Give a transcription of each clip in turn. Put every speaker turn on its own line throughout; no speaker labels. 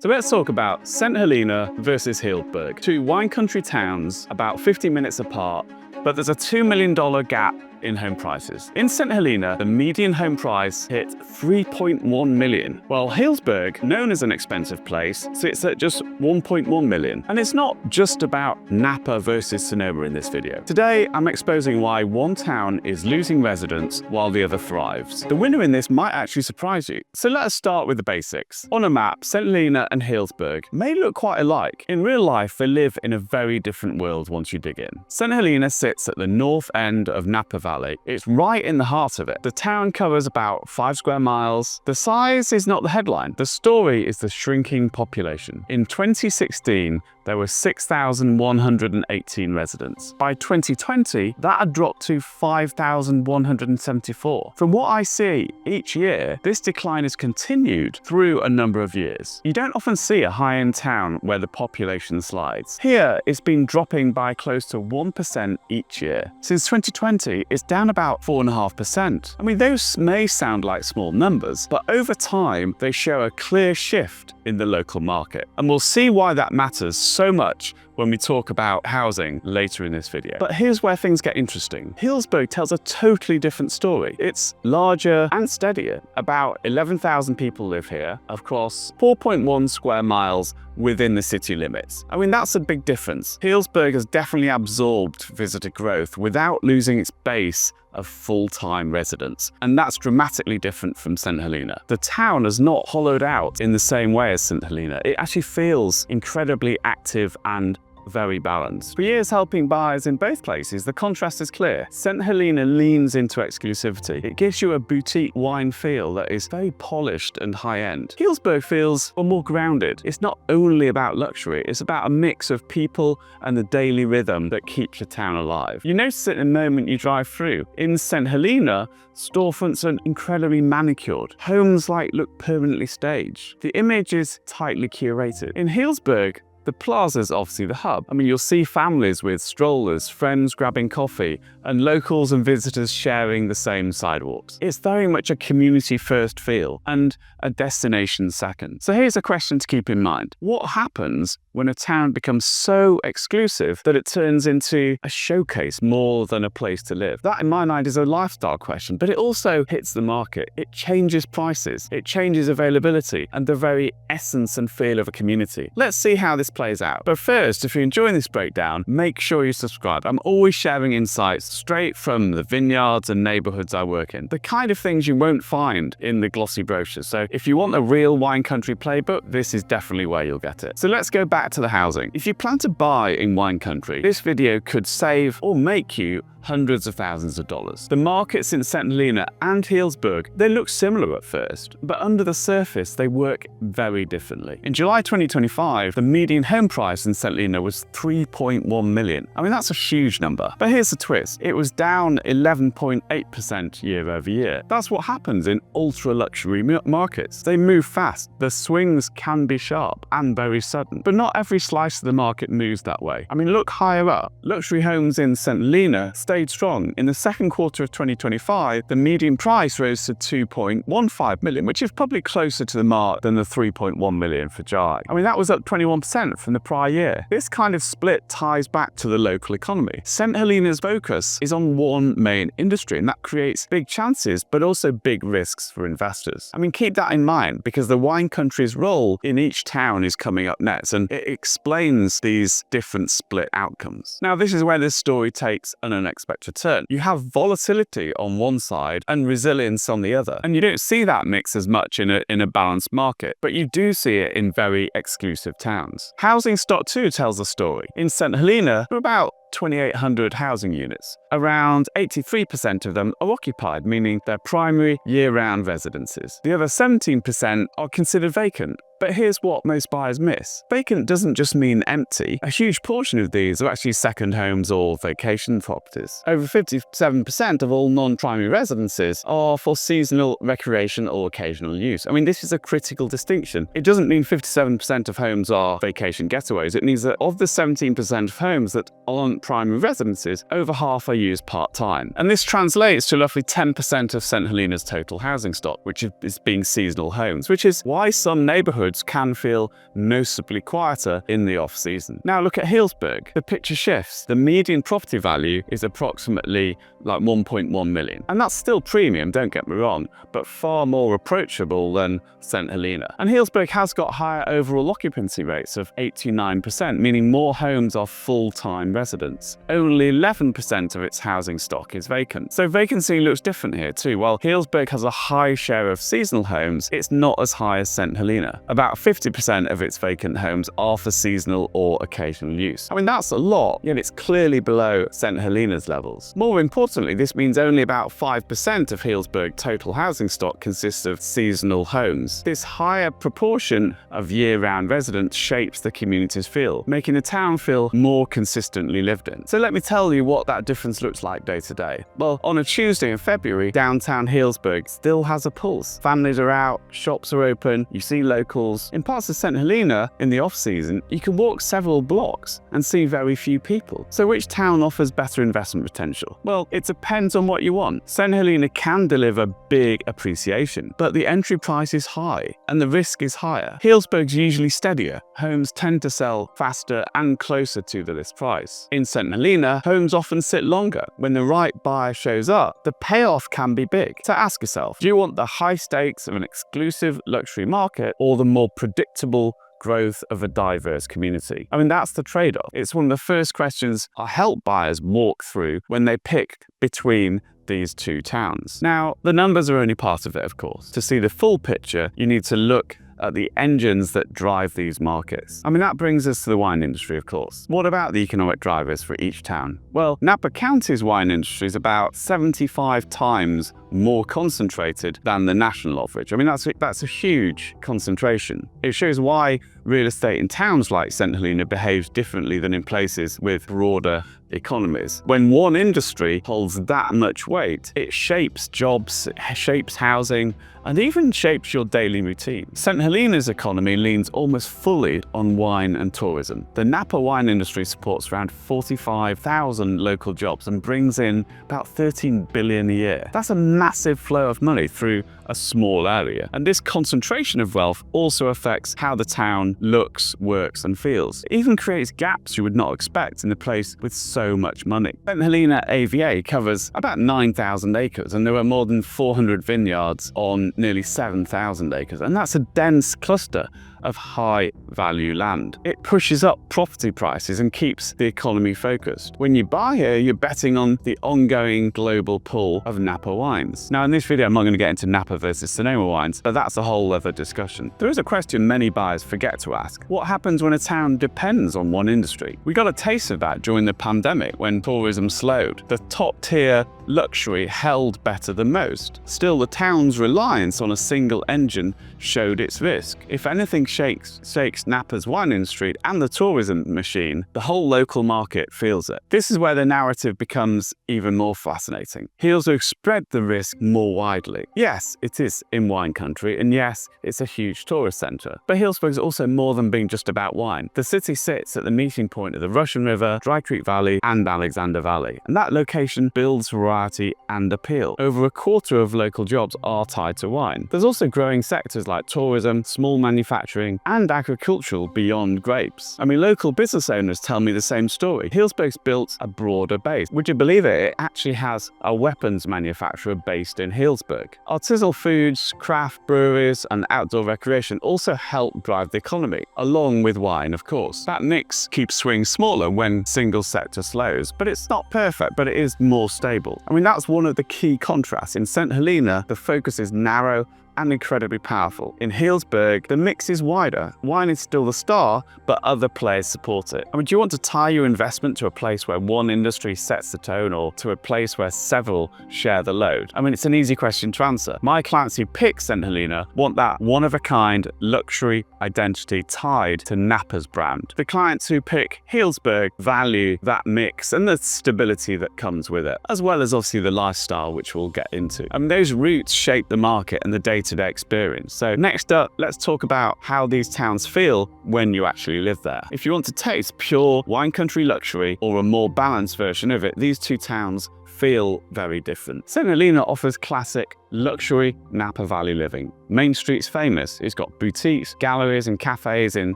So let's talk about St Helena versus Healdsburg, two wine country towns about 50 minutes apart, but there's a $2 million gap in home prices. In St Helena, the median home price hit $3.1 million, while Healdsburg, known as an expensive place, sits at just $1.1 million. And it's not just about Napa versus Sonoma in this video. Today, I'm exposing why one town is losing residents while the other thrives. The winner in this might actually surprise you. So let us start with the basics. On a map, St Helena and Healdsburg may look quite alike. In real life, they live in a very different world once you dig in. St Helena sits at the north end of Napa Valley. It's right in the heart of it. The town covers about 5 square miles. The size is not the headline. The story is the shrinking population. In 2016, there were 6,118 residents. By 2020, that had dropped to 5,174. From what I see each year, this decline has continued through a number of years. You don't often see a high-end town where the population slides. Here, it's been dropping by close to 1% each year. Since 2020, it's down about 4.5%. I mean, those may sound like small numbers, but over time, they show a clear shift in the local market. And we'll see why that matters so much when we talk about housing later in this video. But here's where things get interesting. Healdsburg tells a totally different story. It's larger and steadier. About 11,000 people live here, across 4.1 square miles within the city limits. I mean, that's a big difference. Healdsburg has definitely absorbed visitor growth without losing its base of full-time residents. And that's dramatically different from St Helena. The town has not hollowed out in the same way as St Helena. It actually feels incredibly active and very balanced. For years helping buyers in both places, the contrast is clear. St Helena leans into exclusivity. It gives you a boutique wine feel that is very polished and high-end. Healdsburg feels more grounded. It's not only about luxury, it's about a mix of people and the daily rhythm that keeps the town alive. You notice it the moment you drive through. In St Helena, storefronts are incredibly manicured. Homes look permanently staged. The image is tightly curated. In Healdsburg, the plaza is obviously the hub. I mean, you'll see families with strollers, friends grabbing coffee, and locals and visitors sharing the same sidewalks. It's very much a community-first feel and a destination second. So here's a question to keep in mind. What happens when a town becomes so exclusive that it turns into a showcase more than a place to live? That, in my mind, is a lifestyle question, but it also hits the market. It changes prices, it changes availability, and the very essence and feel of a community. Let's see how this plays out. But first, if you're enjoying this breakdown, make sure you subscribe. I'm always sharing insights straight from the vineyards and neighborhoods I work in. The kind of things you won't find in the glossy brochures. So if you want a real wine country playbook, this is definitely where you'll get it. So let's go back to the housing. If you plan to buy in wine country, this video could save or make you hundreds of thousands of dollars. The markets in St Helena and Healdsburg, they look similar at first, but under the surface, they work very differently. In July 2025, the median home price in St Helena was $3.1 million. I mean, that's a huge number. But here's the twist. It was down 11.8% year over year. That's what happens in ultra-luxury markets. They move fast. The swings can be sharp and very sudden. But not every slice of the market moves that way. I mean, look higher up. Luxury homes in St Helena stayed strong. In the second quarter of 2025, the median price rose to $2.15 million, which is probably closer to the mark than the $3.1 million for July. I mean, that was up 21% from the prior year. This kind of split ties back to the local economy. St Helena's focus is on one main industry, and that creates big chances, but also big risks for investors. I mean, keep that in mind, because the wine country's role in each town is coming up next, and it explains these different split outcomes. Now, this is where this story takes an unexpected turn. You have volatility on one side and resilience on the other. And you don't see that mix as much in a balanced market, but you do see it in very exclusive towns. Housing stock too tells a story. In St Helena, there are about 2,800 housing units. Around 83% of them are occupied, meaning they're primary year-round residences. The other 17% are considered vacant. But here's what most buyers miss. Vacant doesn't just mean empty. A huge portion of these are actually second homes or vacation properties. Over 57% of all non-primary residences are for seasonal recreation or occasional use. I mean, this is a critical distinction. It doesn't mean 57% of homes are vacation getaways. It means that of the 17% of homes that aren't primary residences, over half are used part-time. And this translates to roughly 10% of St Helena's total housing stock, which is being seasonal homes, which is why some neighbourhoods can feel noticeably quieter in the off-season. Now look at Healdsburg. The picture shifts. The median property value is approximately like 1.1 million. And that's still premium, don't get me wrong, but far more approachable than St Helena. And Healdsburg has got higher overall occupancy rates of 89%, meaning more homes are full-time residents. Only 11% of its housing stock is vacant. So vacancy looks different here too. While Healdsburg has a high share of seasonal homes, it's not as high as St Helena. About 50% of its vacant homes are for seasonal or occasional use. I mean, that's a lot, yet it's clearly below St Helena's levels. More importantly, this means only about 5% of Healdsburg total housing stock consists of seasonal homes. This higher proportion of year-round residents shapes the community's feel, making the town feel more consistently lived in. So let me tell you what that difference looks like day to day. Well, on a Tuesday in February, downtown Healdsburg still has a pulse. Families are out, shops are open, you see locals. In parts of St Helena, in the off-season, you can walk several blocks and see very few people. So which town offers better investment potential? Well, it depends on what you want. St Helena can deliver big appreciation, but the entry price is high and the risk is higher. Healdsburg's usually steadier. Homes tend to sell faster and closer to the list price. In St Helena, homes often sit longer. When the right buyer shows up, the payoff can be big. So ask yourself, do you want the high stakes of an exclusive luxury market or the more predictable growth of a diverse community? I mean, that's the trade-off. It's one of the first questions I help buyers walk through when they pick between these two towns. Now, the numbers are only part of it, of course. To see the full picture, you need to look at the engines that drive these markets. I mean, that brings us to the wine industry, of course. What about the economic drivers for each town? Well, Napa County's wine industry is about 75 times more concentrated than the national average. I mean, that's a huge concentration. It shows why real estate in towns like St Helena behaves differently than in places with broader economies. When one industry holds that much weight, it shapes jobs, it shapes housing, and even shapes your daily routine. St Helena's economy leans almost fully on wine and tourism. The Napa wine industry supports around 45,000 local jobs and brings in about 13 billion a year. That's a massive flow of money through a small area. And this concentration of wealth also affects how the town looks, works, and feels. It even creates gaps you would not expect in a place with so much money. St Helena AVA covers about 9,000 acres, and there are more than 400 vineyards on nearly 7,000 acres. And that's a dense cluster of high-value land. It pushes up property prices and keeps the economy focused. When you buy here, you're betting on the ongoing global pull of Napa wines. Now, in this video, I'm not going to get into Napa versus Sonoma wines, but that's a whole other discussion. There is a question many buyers forget to ask. What happens when a town depends on one industry? We got a taste of that during the pandemic when tourism slowed. The top-tier luxury held better than most. Still, the town's reliance on a single engine showed its risk. If anything shakes Napa's wine industry and the tourism machine, the whole local market feels it. This is where the narrative becomes even more fascinating. Healdsburg spread the risk more widely. Yes, it is in wine country, and yes, it's a huge tourist centre. But Healdsburg is also more than being just about wine. The city sits at the meeting point of the Russian River, Dry Creek Valley, and Alexander Valley. And that location builds variety and appeal. Over a quarter of local jobs are tied to wine. There's also growing sectors like tourism, small manufacturing, and agricultural beyond grapes. I mean, local business owners tell me the same story. Healdsburg's built a broader base. Would you believe it? It actually has a weapons manufacturer based in Healdsburg. Artisanal foods, craft breweries, and outdoor recreation also help drive the economy, along with wine, of course. That mix keeps swings smaller when single sector slows, but it's not perfect, but it is more stable. I mean, that's one of the key contrasts. In St Helena, the focus is narrow and incredibly powerful. In Healdsburg, the mix is wider. Wine is still the star, but other players support it. I mean, do you want to tie your investment to a place where one industry sets the tone, or to a place where several share the load? I mean, it's an easy question to answer. My clients who pick St Helena want that one-of-a-kind luxury identity tied to Napa's brand. The clients who pick Healdsburg value that mix and the stability that comes with it, as well as obviously the lifestyle, which we'll get into. I mean, those roots shape the market and the day day-to-day experience. So next up, let's talk about how these towns feel when you actually live there. If you want to taste pure wine country luxury or a more balanced version of it, these two towns feel very different. St Helena offers classic luxury Napa Valley living. Main Street's famous. It's got boutiques, galleries and cafes in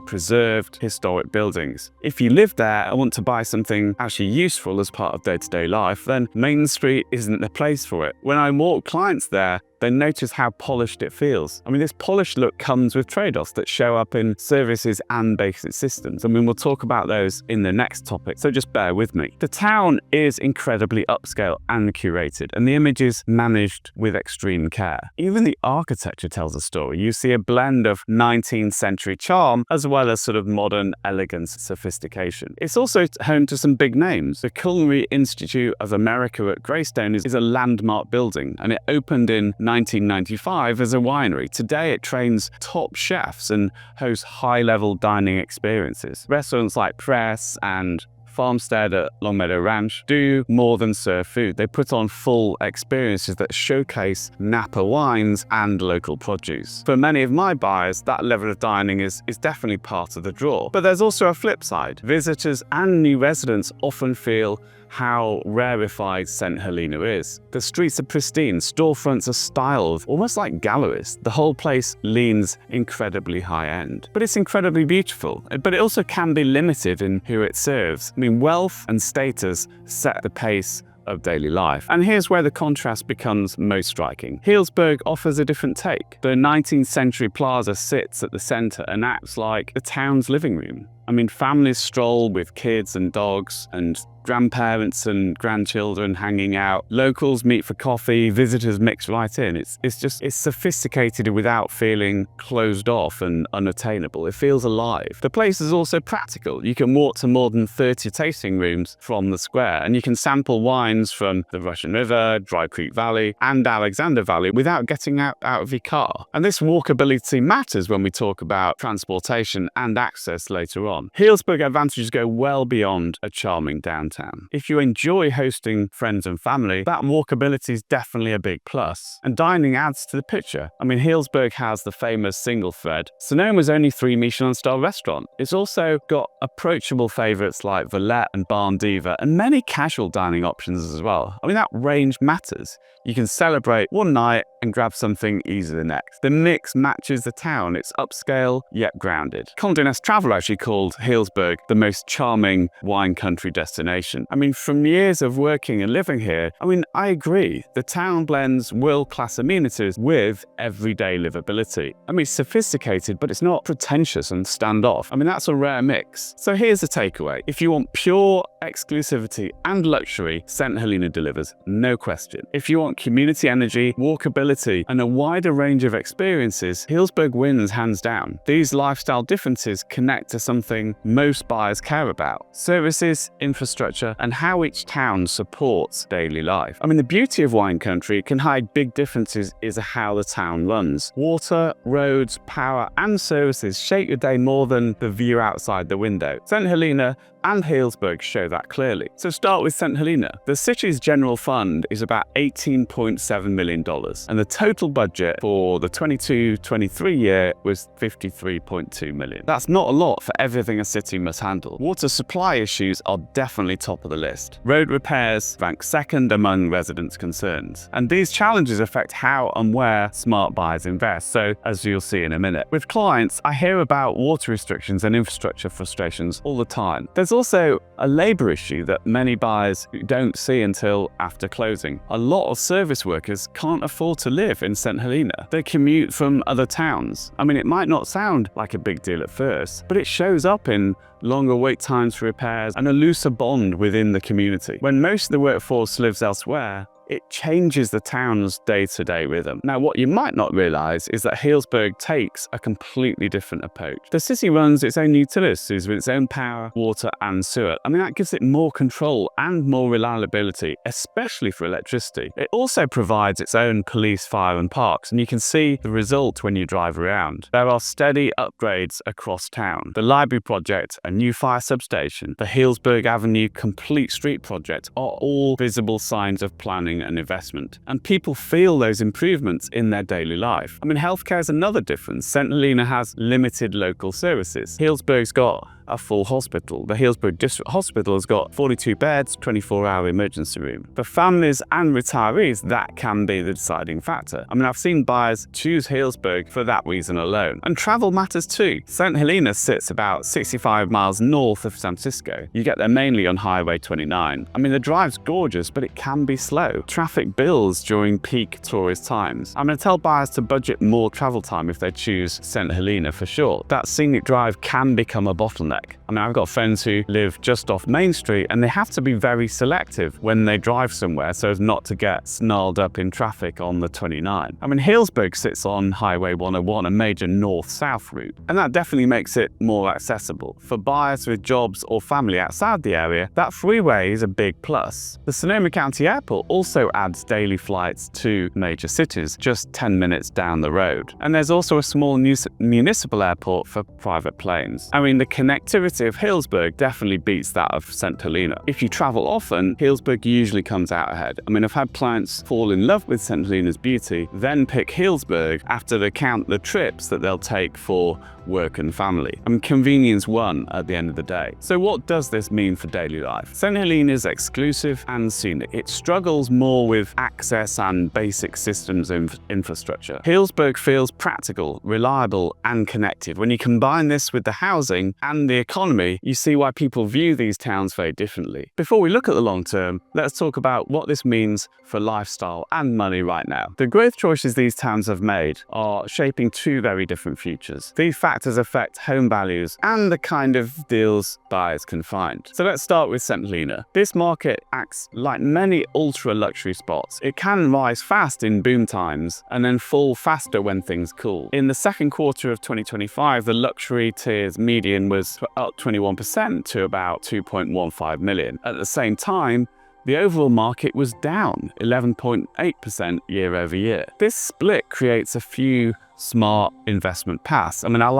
preserved historic buildings. If you live there and want to buy something actually useful as part of day-to-day life, then Main Street isn't the place for it. When I walk clients there, they notice how polished it feels. I mean, this polished look comes with trade-offs that show up in services and basic systems. I mean, we'll talk about those in the next topic, so just bear with me. The town is incredibly upscale and curated, and the image is managed with extreme care. Even the architecture tells a story. You see a blend of 19th century charm as well as sort of modern elegance, sophistication. It's also home to some big names. The Culinary Institute of America at Greystone is a landmark building, and it opened in 1995 as a winery. Today it trains top chefs and hosts high-level dining experiences. Restaurants like Press and Farmstead at Longmeadow Ranch do more than serve food. They put on full experiences that showcase Napa wines and local produce. For many of my buyers, that level of dining is definitely part of the draw. But there's also a flip side. Visitors and new residents often feel how rarefied St Helena is. The streets are pristine, storefronts are styled, almost like galleries. The whole place leans incredibly high-end. But it's incredibly beautiful, but it also can be limited in who it serves. I mean, wealth and status set the pace of daily life. And here's where the contrast becomes most striking. Healdsburg offers a different take. The 19th century plaza sits at the center and acts like the town's living room. I mean, families stroll with kids and dogs, and grandparents and grandchildren hanging out. Locals meet for coffee, visitors mix right in. It's sophisticated without feeling closed off and unattainable. It feels alive. The place is also practical. You can walk to more than 30 tasting rooms from the square, and you can sample wines from the Russian River, Dry Creek Valley, and Alexander Valley without getting out of your car. And this walkability matters when we talk about transportation and access later on. Healdsburg advantages go well beyond a charming downtown. If you enjoy hosting friends and family, that walkability is definitely a big plus. And dining adds to the picture. I mean, Healdsburg has the famous single thread. Sonoma's only 3 Michelin-star restaurant. It's also got approachable favorites like Valette and Barn Diva, and many casual dining options as well. I mean, that range matters. You can celebrate one night and grab something easy the next. The mix matches the town. It's upscale yet grounded. Condé Nast Traveler actually called Healdsburg the most charming wine country destination. I mean, from years of working and living here, I agree. The town blends world-class amenities with everyday livability. It's sophisticated, but it's not pretentious and standoff. That's a rare mix. So here's the takeaway. If you want pure exclusivity and luxury, St Helena delivers, no question. If you want community energy, walkability, and a wider range of experiences, Healdsburg wins hands down. These lifestyle differences connect to something most buyers care about: services, infrastructure, and how each town supports daily life. The beauty of wine country can hide big differences is how the town runs. Water, roads, power, and services shape your day more than the view outside the window. St Helena and Healdsburg show that clearly. So start with St Helena. The city's general fund is about $18.7 million, and the total budget for the 22-23 year was $53.2 million. That's not a lot for everything a city must handle. Water supply issues are definitely top of the list. Road repairs rank second among residents' concerns, and these challenges affect how and where smart buyers invest, so as you'll see in a minute. With clients, I hear about water restrictions and infrastructure frustrations all the time. There's also a labor issue that many buyers don't see until after closing. A lot of service workers can't afford to live in St Helena. They commute from other towns. It might not sound like a big deal at first, but it shows up in longer wait times for repairs and a looser bond within the community. When most of the workforce lives elsewhere, it changes the town's day-to-day rhythm. Now, what you might not realize is that Healdsburg takes a completely different approach. The city runs its own utilities with its own power, water, and sewer. That gives it more control and more reliability, especially for electricity. It also provides its own police, fire, and parks, and you can see the result when you drive around. There are steady upgrades across town. The library project, a new fire substation, the Healdsburg Avenue complete street project are all visible signs of planning housing and investment. And people feel those improvements in their daily life. I mean, healthcare is another difference. St Helena has limited local services. Healdsburg's got a full hospital. The Healdsburg District Hospital has got 42 beds, 24-hour emergency room. For families and retirees, that can be the deciding factor. I mean, I've seen buyers choose Healdsburg for that reason alone. And travel matters too. St Helena sits about 65 miles north of San Francisco. You get there mainly on Highway 29. I mean, the drive's gorgeous, but it can be slow. Traffic builds during peak tourist times. I'm going to tell buyers to budget more travel time if they choose St Helena for sure. That scenic drive can become a bottleneck. I mean, I've got friends who live just off Main Street and they have to be very selective when they drive somewhere so as not to get snarled up in traffic on the 29. I mean, Healdsburg sits on Highway 101, a major north-south route, and that definitely makes it more accessible. For buyers with jobs or family outside the area, that freeway is a big plus. The Sonoma County Airport also adds daily flights to major cities, just 10 minutes down the road. And there's also a small municipal airport for private planes. I mean, the connectivity of Healdsburg definitely beats that of St Helena. If you travel often, Healdsburg usually comes out ahead. I mean, I've had clients fall in love with St Helena's beauty, then pick Healdsburg after they count the trips that they'll take for work and family. I mean, convenience won at the end of the day. So what does this mean for daily life? St Helena is exclusive and scenic. It struggles more with access and basic systems infrastructure. Healdsburg feels practical, reliable, and connected. When you combine this with the housing and the economy, you see why people view these towns very differently. Before we look at the long term, let's talk about what this means for lifestyle and money right now. The growth choices these towns have made are shaping two very different futures. These factors affect home values and the kind of deals buyers can find. So let's start with St Helena. This market acts like many ultra-luxury spots. It can rise fast in boom times and then fall faster when things cool. In the second quarter of 2025, the luxury tier's median was up 21% to about 2.15 million. At the same time, the overall market was down 11.8% year over year. This split creates a few smart investment paths. I mean, I'll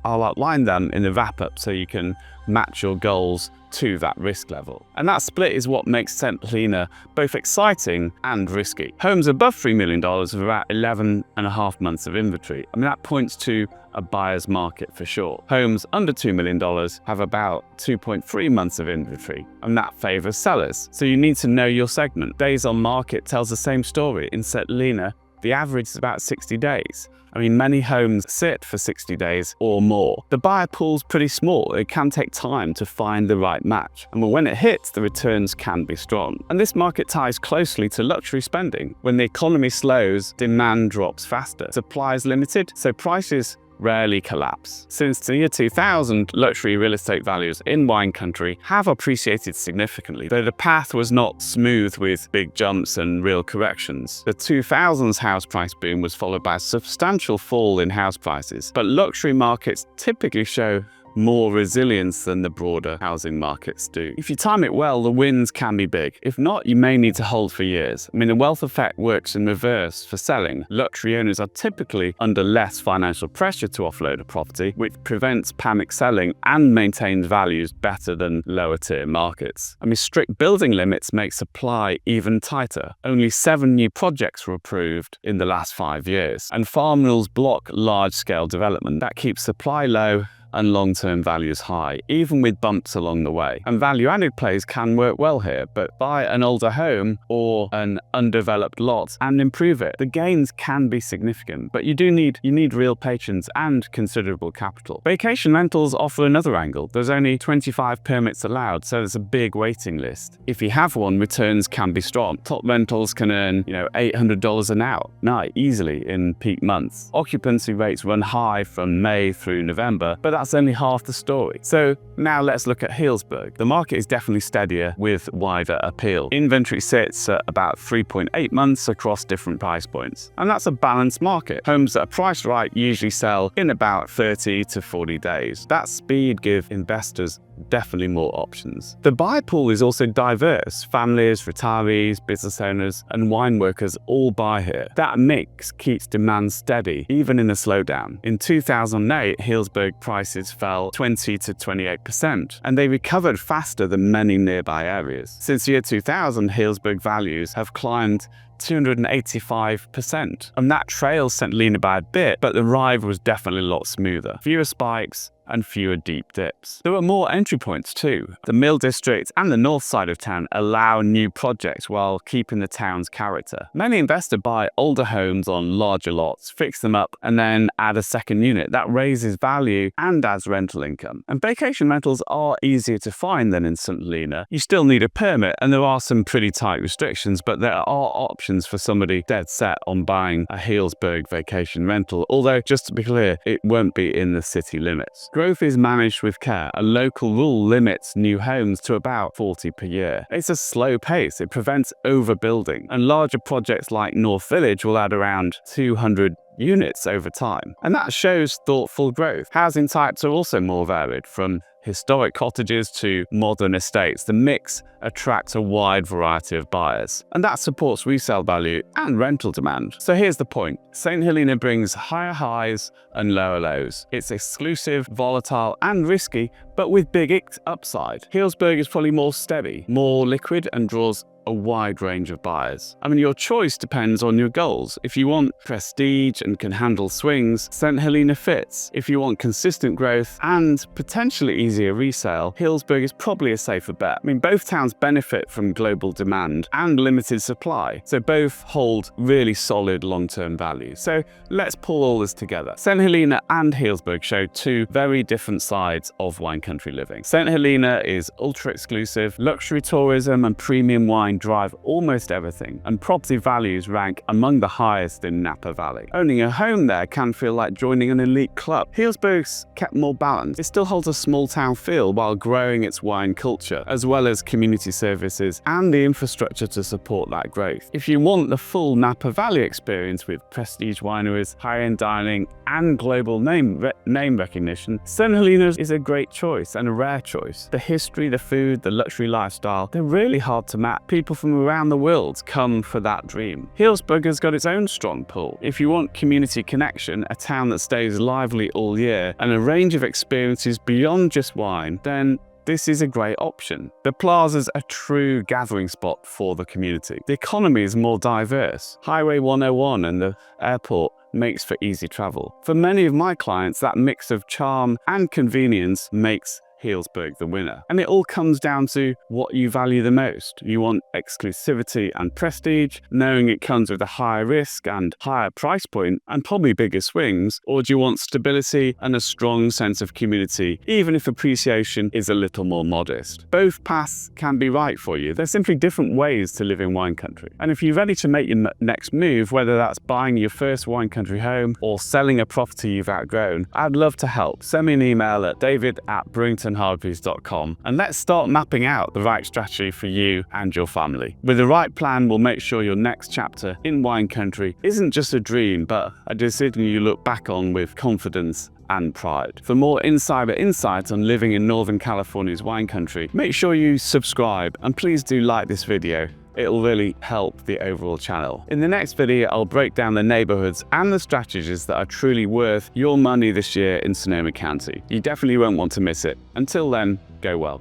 outline them in the wrap-up so you can match your goals to that risk level. And that split is what makes St Helena both exciting and risky. Homes above $3 million have about 11 and a half months of inventory. I mean, that points to a buyer's market for sure. Homes under $2 million have about 2.3 months of inventory, and that favors sellers. So you need to know your segment. Days on market tells the same story. In St Helena, the average is about 60 days. I mean, many homes sit for 60 days or more. The buyer pool's pretty small. It can take time to find the right match. And when it hits, the returns can be strong. And this market ties closely to luxury spending. When the economy slows, demand drops faster. Supply is limited, so prices rarely collapse. Since the year 2000, luxury real estate values in wine country have appreciated significantly, though the path was not smooth with big jumps and real corrections. The 2000s house price boom was followed by a substantial fall in house prices, but luxury markets typically show more resilience than the broader housing markets do. If you time it well, the wins can be big. If not, you may need to hold for years. I mean, the wealth effect works in reverse for selling. Luxury owners are typically under less financial pressure to offload a property, which prevents panic selling and maintains values better than lower tier markets. I mean, strict building limits make supply even tighter. Only 7 new projects were approved in the last 5 years. And farm rules block large-scale development. That keeps supply low and long-term values high, even with bumps along the way. And value-added plays can work well here, but buy an older home or an undeveloped lot and improve it. The gains can be significant, but you need real patience and considerable capital. Vacation rentals offer another angle. There's only 25 permits allowed, so there's a big waiting list. If you have one, returns can be strong. Top rentals can earn, $800 a night easily in peak months. Occupancy rates run high from May through November, but that's only half the story. So now let's look at Healdsburg. The market is definitely steadier with wider appeal. Inventory sits at about 3.8 months across different price points. And that's a balanced market. Homes that are priced right usually sell in about 30 to 40 days. That speed gives investors definitely more options. The buyer pool is also diverse. Families, retirees, business owners, and wine workers all buy here. That mix keeps demand steady, even in a slowdown. In 2008, Healdsburg prices fell 20 to 28%, and they recovered faster than many nearby areas. Since the year 2000, Healdsburg values have climbed 285%, and that trails St Helena by a bit, but the ride was definitely a lot smoother. Fewer spikes and fewer deep dips. There were more entry points too. The Mill District and the north side of town allow new projects while keeping the town's character. Many investors buy older homes on larger lots, fix them up, and then add a second unit. That raises value and adds rental income. And vacation rentals are easier to find than in St Helena. You still need a permit, and there are some pretty tight restrictions, but there are options for somebody dead set on buying a Healdsburg vacation rental, although just to be clear, it won't be in the city limits. Growth is managed with care. A local rule limits new homes to about 40 per year. It's a slow pace. It prevents overbuilding, and larger projects like North Village will add around 200 units over time. And that shows thoughtful growth. Housing types are also more varied, from historic cottages to modern estates. The mix attracts a wide variety of buyers, and that supports resale value and rental demand. So here's the point. St Helena brings higher highs and lower lows. It's exclusive, volatile, and risky, but with big upside. Healdsburg is probably more steady, more liquid, and draws a wide range of buyers. I mean, your choice depends on your goals. If you want prestige and can handle swings, St Helena fits. If you want consistent growth and potentially easier resale, Healdsburg is probably a safer bet. I mean, both towns benefit from global demand and limited supply, so both hold really solid long-term value. So let's pull all this together. St Helena and Healdsburg show two very different sides of wine country living. St Helena is ultra exclusive, luxury tourism and premium wine drive almost everything, and property values rank among the highest in Napa Valley. Owning a home there can feel like joining an elite club. Healdsburg's kept more balanced. It still holds a small town feel while growing its wine culture, as well as community services and the infrastructure to support that growth. If you want the full Napa Valley experience with prestige wineries, high-end dining, and global name recognition, St Helena is a great choice and a rare choice. The history, the food, the luxury lifestyle, they're really hard to match. People from around the world come for that dream. Healdsburg has got its own strong pull. If you want community connection, a town that stays lively all year, and a range of experiences beyond just wine, then this is a great option. The plaza's a true gathering spot for the community. The economy is more diverse. Highway 101 and the airport makes for easy travel. For many of my clients, that mix of charm and convenience makes Healdsburg the winner. And it all comes down to what you value the most. You want exclusivity and prestige, knowing it comes with a higher risk and higher price point and probably bigger swings, or do you want stability and a strong sense of community, even if appreciation is a little more modest? Both paths can be right for you. They're simply different ways to live in wine country. And if you're ready to make your next move, whether that's buying your first wine country home or selling a property you've outgrown, I'd love to help. Send me an email at david@BruingtonHargreaves.com and let's start mapping out the right strategy for you and your family. With the right plan, we'll make sure your next chapter in wine country isn't just a dream, but a decision you look back on with confidence and pride. For more insider insights on living in Northern California's wine country, make sure you subscribe and please do like this video. It'll really help the overall channel. In the next video, I'll break down the neighborhoods and the strategies that are truly worth your money this year in Sonoma County. You definitely won't want to miss it. Until then, go well.